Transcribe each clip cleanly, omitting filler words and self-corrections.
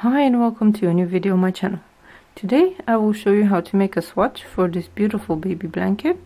Hi and welcome to a new video on my channel. Today I will show you how to make a swatch for this beautiful baby blanket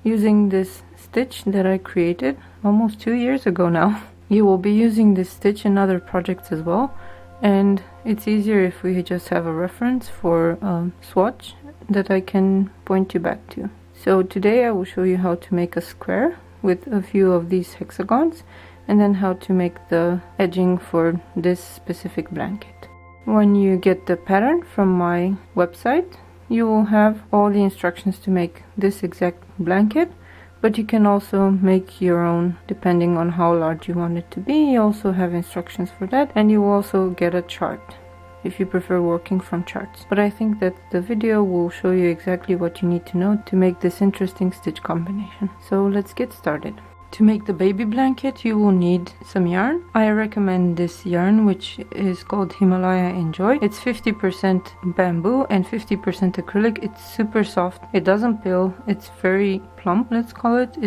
using this stitch that I created almost 2 years ago now. You will be using this stitch in other projects as well, and it's easier if we just have a reference for a swatch that I can point you back to. So today I will show you how to make a square with a few of these hexagons, and then how to make the edging for this specific blanket. When you get the pattern from my website, you will have all the instructions to make this exact blanket, but you can also make your own depending on how large you want it to be. You also have instructions for that, and you will also get a chart if you prefer working from charts. But I think that the video will show you exactly what you need to know to make this interesting stitch combination. So let's get started. To make the baby blanket, you will need some yarn. I recommend this yarn, which is called Himalaya Enjoy. It's 50% bamboo and 50% acrylic. It's super soft. It doesn't peel. It's very plump, let's call it.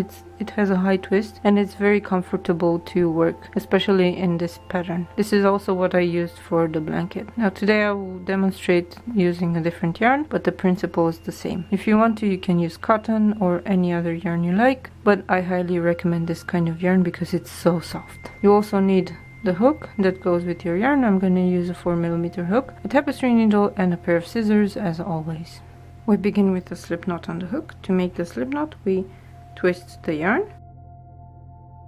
It has a high twist, and it's very comfortable to work, especially in this pattern. This is also what I used for the blanket. Now today I will demonstrate using a different yarn, but the principle is the same. If you want to, you can use cotton or any other yarn you like, but I highly recommend this kind of yarn because it's so soft. You also need the hook that goes with your yarn. I'm going to use a 4mm hook, a tapestry needle, and a pair of scissors as always. We begin with a slip knot on the hook. To make the slip knot, we twist the yarn,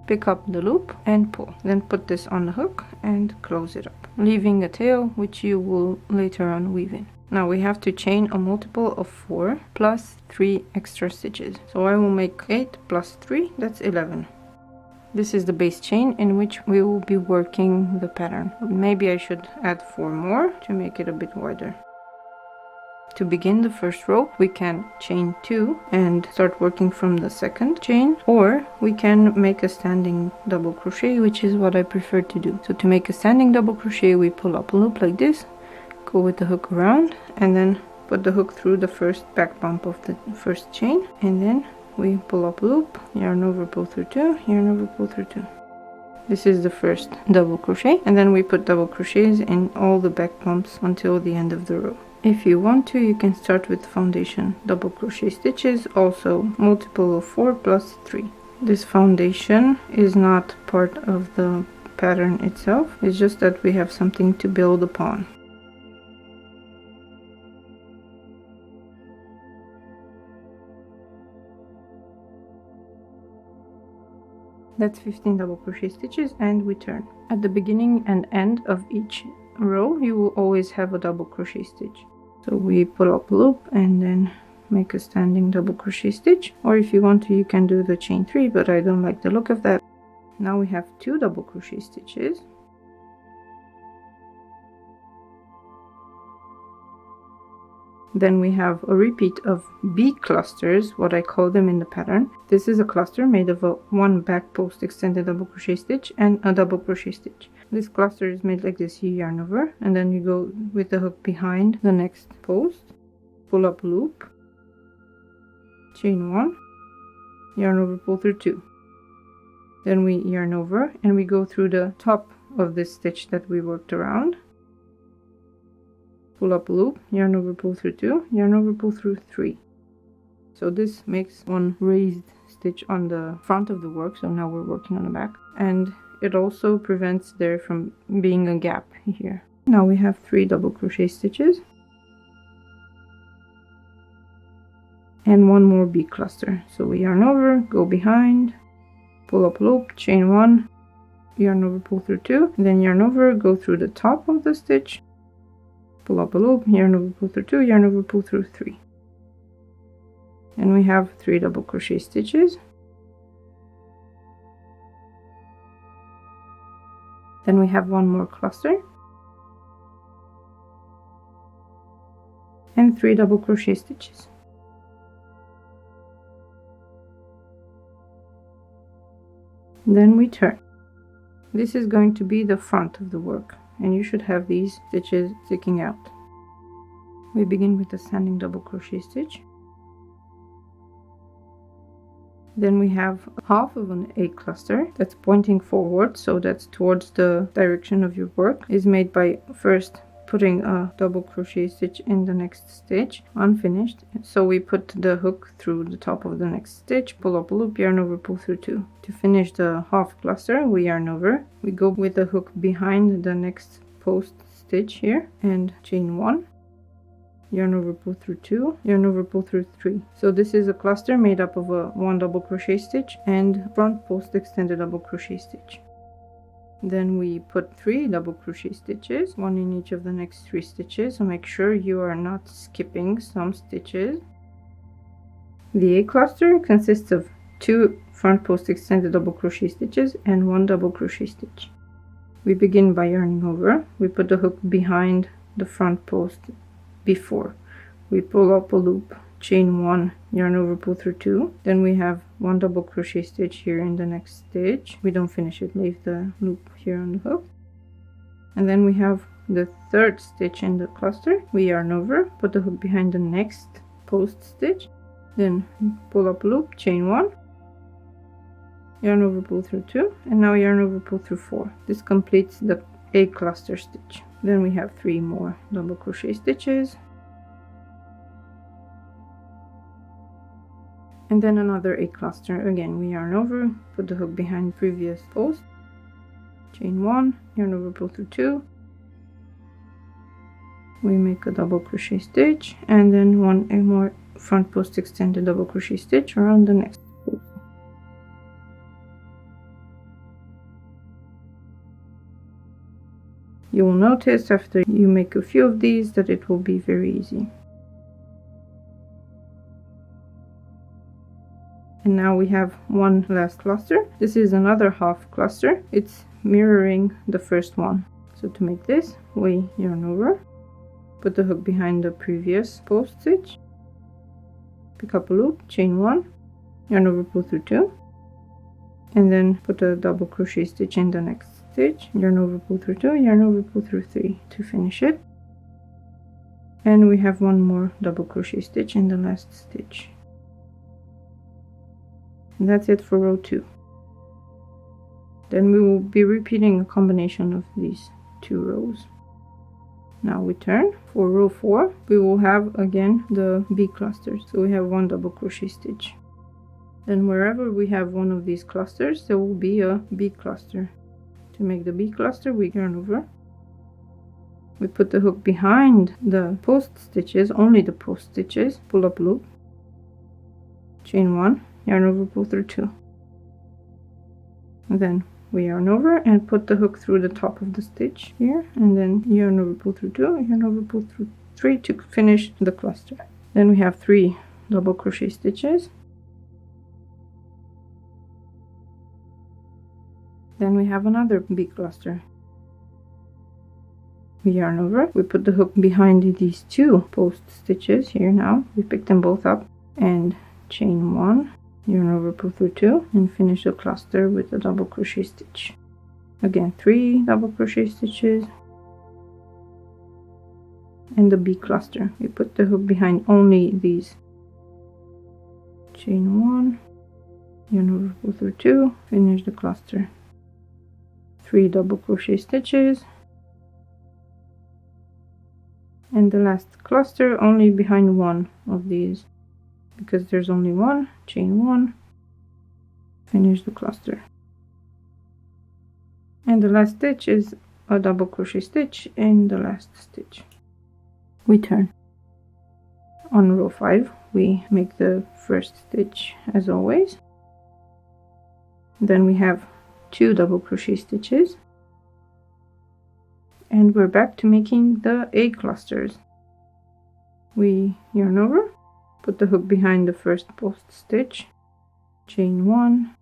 pick up the loop and pull. Then put this on the hook and close it up, leaving a tail which you will later on weave in. Now we have to chain a multiple of 4 plus 3 extra stitches. So I will make 8 plus 3, that's 11. This is the base chain in which we will be working the pattern. Maybe I should add 4 more to make it a bit wider. To begin the first row, we can chain 2 and start working from the second chain, or we can make a standing double crochet, which is what I prefer to do. So to make a standing double crochet, we pull up a loop like this, go with the hook around, and then put the hook through the first back bump of the first chain, and then we pull up a loop, yarn over, pull through 2, yarn over, pull through 2. This is the first double crochet, and then we put double crochets in all the back bumps until the end of the row. If you want to, you can start with foundation double crochet stitches, also multiple of 4 plus 3. This foundation is not part of the pattern itself, it's just that we have something to build upon. That's 15 double crochet stitches, and we turn. At the beginning and end of each row, you will always have a double crochet stitch. So we pull up a loop and then make a standing double crochet stitch, or if you want to, you can do the chain 3, but I don't like the look of that. Now we have 2 double crochet stitches. Then we have a repeat of bead clusters, what I call them in the pattern. This is a cluster made of a 1 back post extended double crochet stitch and a double crochet stitch. This cluster is made like this. You yarn over, and then you go with the hook behind the next post, pull up a loop, chain 1, yarn over, pull through 2. Then we yarn over and we go through the top of this stitch that we worked around, pull up a loop, yarn over, pull through 2, yarn over, pull through 3. So this makes one raised stitch on the front of the work, so now we're working on the back, and it also prevents there from being a gap here. Now we have 3 double crochet stitches and 1 more bead cluster. So we yarn over, go behind, pull up a loop, chain 1, yarn over, pull through 2, then yarn over, go through the top of the stitch, pull up a loop, yarn over, pull through 2, yarn over, pull through 3. And we have 3 double crochet stitches. Then we have 1 more cluster and 3 double crochet stitches. Then we turn. This is going to be the front of the work, and you should have these stitches sticking out. We begin with a standing double crochet stitch. Then we have half of an egg cluster that's pointing forward, so that's towards the direction of your work. Is made by first putting a double crochet stitch in the next stitch, unfinished. So we put the hook through the top of the next stitch, pull up a loop, yarn over, pull through 2. To finish the half cluster, we yarn over. We go with the hook behind the next post stitch here and chain 1, yarn over, pull through 2, yarn over, pull through 3. So this is a cluster made up of a 1 double crochet stitch and front post extended double crochet stitch. Then we put 3 double crochet stitches, 1 in each of the next 3 stitches, so make sure you are not skipping some stitches. The A cluster consists of 2 front post extended double crochet stitches and 1 double crochet stitch. We begin by yarning over. We put the hook behind the front post before. We pull up a loop, chain 1, yarn over, pull through 2. Then we have 1 double crochet stitch here in the next stitch. We don't finish it, leave the loop here on the hook. And then we have the 3rd stitch in the cluster. We yarn over, put the hook behind the next post stitch, then pull up a loop, chain 1, yarn over, pull through 2, and now yarn over, pull through 4. This completes the A cluster stitch. Then we have 3 more double crochet stitches, and then another A cluster. Again, we yarn over, put the hook behind previous post, chain 1, yarn over, pull through 2. We make a double crochet stitch and then a more front post extended double crochet stitch around the next post. You will notice after you make a few of these that it will be very easy. And now we have one last cluster. This is another half cluster. It's mirroring the first one. So to make this, we yarn over, put the hook behind the previous post stitch, pick up a loop, chain 1, yarn over, pull through 2, and then put a double crochet stitch in the next stitch, yarn over, pull through 2, yarn over, pull through 3 to finish it. And we have 1 more double crochet stitch in the last stitch. And that's it for row 2. Then we will be repeating a combination of these 2 rows. Now we turn. For row 4, we will have again the B clusters. So we have 1 double crochet stitch. Then wherever we have one of these clusters, there will be a B cluster. To make the B cluster, we yarn over. We put the hook behind the post stitches, only the post stitches, pull up loop, chain 1, yarn over, pull through 2. And then we yarn over and put the hook through the top of the stitch here, and then yarn over, pull through 2, yarn over, pull through 3 to finish the cluster. Then we have 3 double crochet stitches. Then we have another B cluster. We yarn over, we put the hook behind these 2 post stitches here. Now we pick them both up and chain 1, yarn over, pull through 2, and finish the cluster with a double crochet stitch. Again, 3 double crochet stitches and the B cluster. We put the hook behind only these, chain 1, yarn over, pull through 2, finish the cluster. 3 double crochet stitches, and the last cluster only behind one of these, because there's only one, chain 1, finish the cluster. And the last stitch is a double crochet stitch in the last stitch. We turn. On row 5, we make the first stitch as always. Then we have 2 double crochet stitches, and we're back to making the A clusters. We yarn over, put the hook behind the first post stitch, chain 1,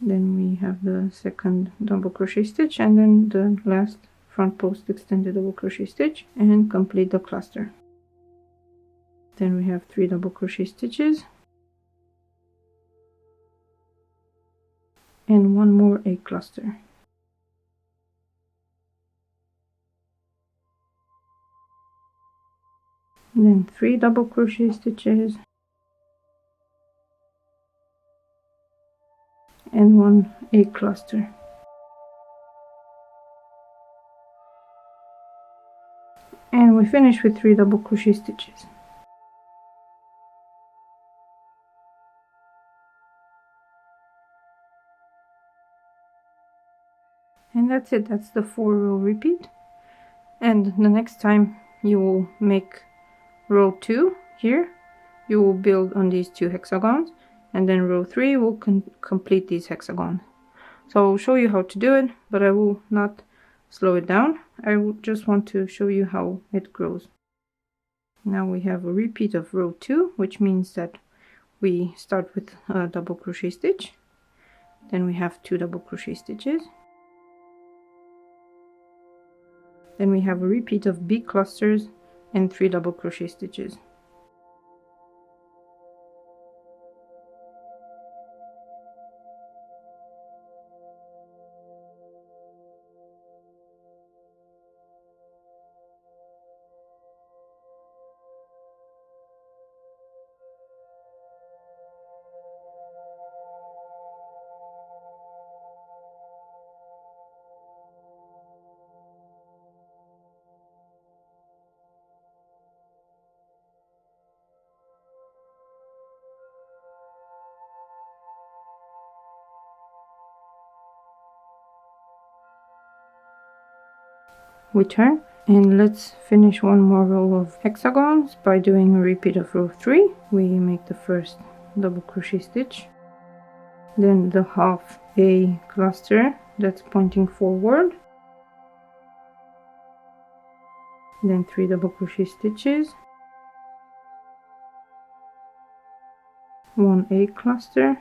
then we have the second double crochet stitch, and then the last front post extended double crochet stitch, and complete the cluster. Then we have 3 double crochet stitches and 1 more A cluster. And then 3 double crochet stitches and 1 A cluster. and we finish with 3 double crochet stitches. And that's it. That's the 4-row repeat. And the next time you will make row 2 here, you will build on these 2 hexagons, and then row 3 will complete these hexagons. So I'll show you how to do it, but I will not slow it down. I will just want to show you how it grows. Now we have a repeat of row 2, which means that we start with a double crochet stitch, then we have 2 double crochet stitches, then we have a repeat of bee clusters and 3 double crochet stitches. We turn, and let's finish one more row of hexagons by doing a repeat of row 3. We make the first double crochet stitch, then the half a cluster that's pointing forward, then 3 double crochet stitches, 1 A cluster,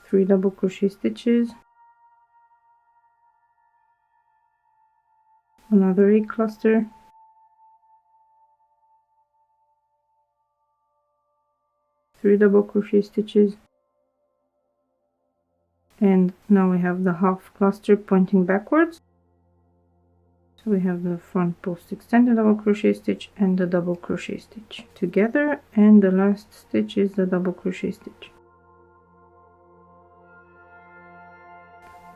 three double crochet stitches, another A cluster, three double crochet stitches, and now we have the half cluster pointing backwards. So we have the front post extended double crochet stitch and the double crochet stitch together, and the last stitch is the double crochet stitch.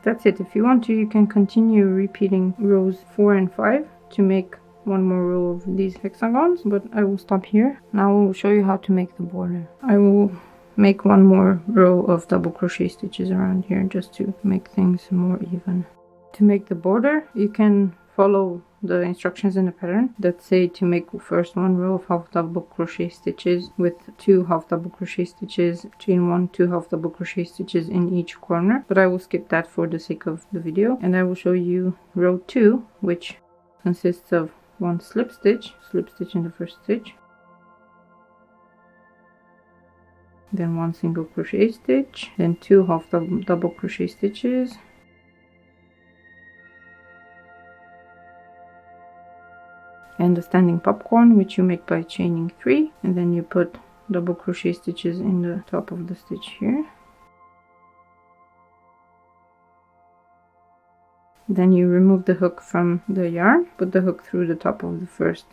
That's it. If you want to, you can continue repeating rows 4 and 5 to make one more row of these hexagons, but I will stop here. Now I will show you how to make the border. I will make one more row of double crochet stitches around here just to make things more even. To make the border, you can follow the instructions in the pattern that say to make first one row of half double crochet stitches with 2 half double crochet stitches, chain 1, 2 half double crochet stitches in each corner, but I will skip that for the sake of the video, and I will show you row 2, which consists of 1 slip stitch in the first stitch, then 1 single crochet stitch, then 2 half double crochet stitches, and the standing popcorn, which you make by chaining 3, and then you put double crochet stitches in the top of the stitch here. Then you remove the hook from the yarn, put the hook through the top of the first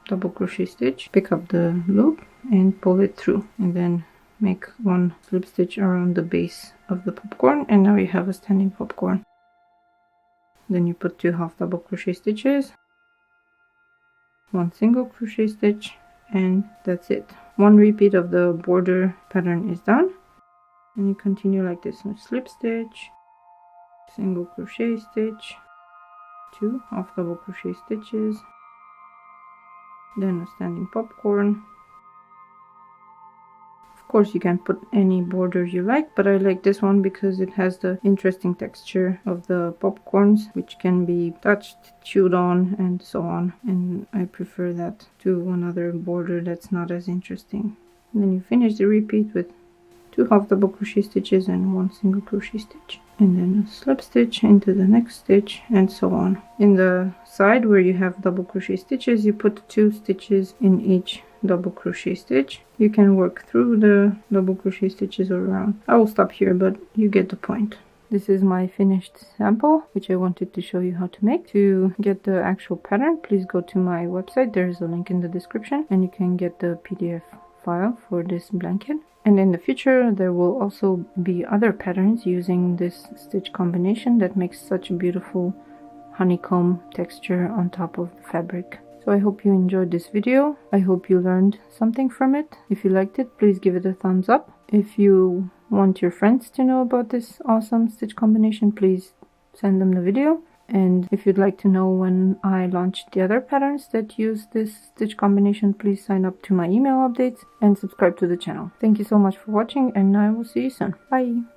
double crochet stitch, pick up the loop and pull it through, and then make 1 slip stitch around the base of the popcorn, and now you have a standing popcorn. Then you put 2 half double crochet stitches, 1 single crochet stitch, and that's it. 1 repeat of the border pattern is done, and you continue like this. So slip stitch, single crochet stitch, 2 half double crochet stitches, then a standing popcorn. Of course you can put any border you like, but I like this one because it has the interesting texture of the popcorns, which can be touched, chewed on, and so on, and I prefer that to another border that's not as interesting. And then you finish the repeat with 2 half double crochet stitches and 1 single crochet stitch, and then a slip stitch into the next stitch, and so on. In the side where you have double crochet stitches, you put 2 stitches in each double crochet stitch. You can work through the double crochet stitches or around. I will stop here, but you get the point. This is my finished sample, which I wanted to show you how to make. To get the actual pattern, please go to my website. There is a link in the description, and you can get the PDF file for this blanket. And in the future there will also be other patterns using this stitch combination that makes such a beautiful honeycomb texture on top of the fabric. So I hope you enjoyed this video. I hope you learned something from it. If you liked it, please give it a thumbs up. If you want your friends to know about this awesome stitch combination, please send them the video. And if you'd like to know when I launch the other patterns that use this stitch combination, please sign up to my email updates and subscribe to the channel. Thank you so much for watching, and I will see you soon. Bye!